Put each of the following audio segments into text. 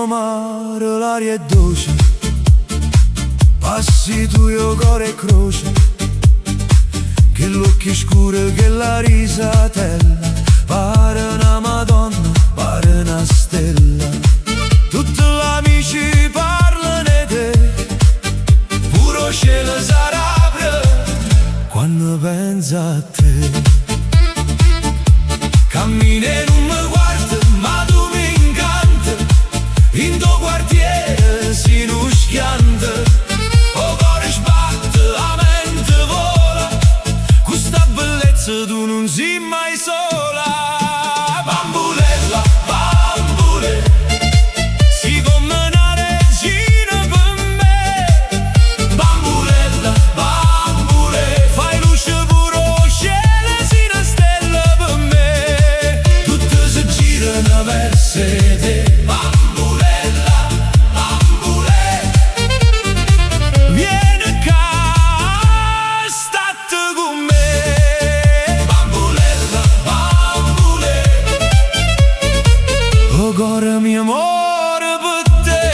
vicino mare, l'aria è dolce, passi tu io cuore e croce, che l'occhio scuro, che la risatella, pare una Madonna, pare una stella. Tutti gli amici parlano di te, puro cielo s'apre quando pensa a te. Cammina e non mi guarda, ma tu mi incanta, in tuo quartiere si non schianta, o cuore sbatte, la mente vola, questa bellezza tu non sei mai sola. Bambulella, bambule, sei come una regina per me. Bambulella, bambule, fai luce puro cielo, sei una stella per me. Tutte si girano verso te. Bambulella, bambule, vieni qua, state con me. Bambulella, bambule, oh cuore mio amore per te.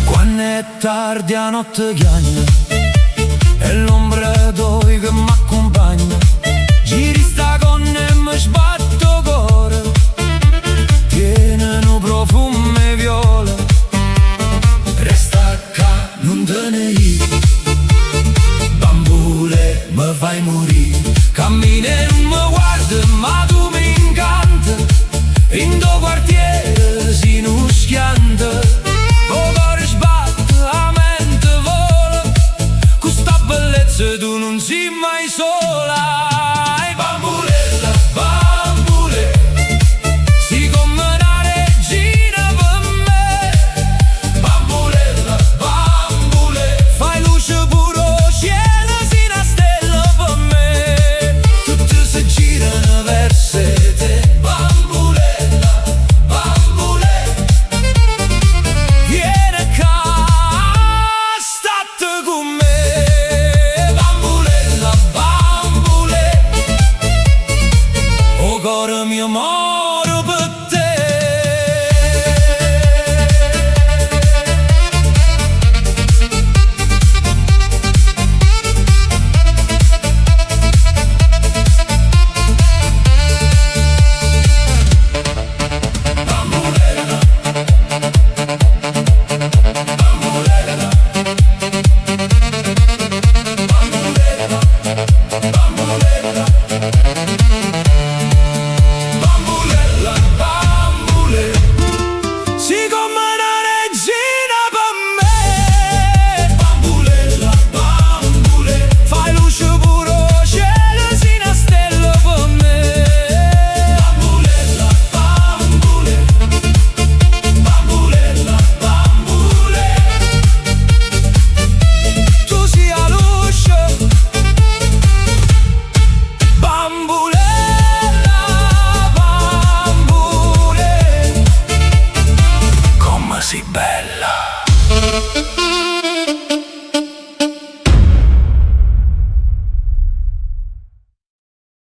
Quando è tardi a notte chiagna e l'ombra d'oi che m'accompagna, giri sta con e mi sbatto cuore, tiene un profumo e viola, resta qua, non te ne ir. Bambule, mi fai morire, cammina e non mi guarda, ma tu mi incanta, in tuo quartiere si non schianta, o cuore sbatte, la mente vola, questa bellezza tu non sei mai sola. Bambulella, bambule, sei come una regina per me. Bambulella, bambule, fai luce puro cielo, sei una stella per me. Tutte si girano verso te. Bambulella, bambule, vieni qua, state con me. Bambulella, bambule, oh cuore mio amore per te. Bambulella, bambulella, bambulella, bambulella, bambulella, bambule, sei come una regina per me. Bambulella, bambule, fai luce puro cielo, sei una stella per me. Bambulella, bambule, bambulella, bambule, tu sei la luce. Bambulella, bambule, come sei bella.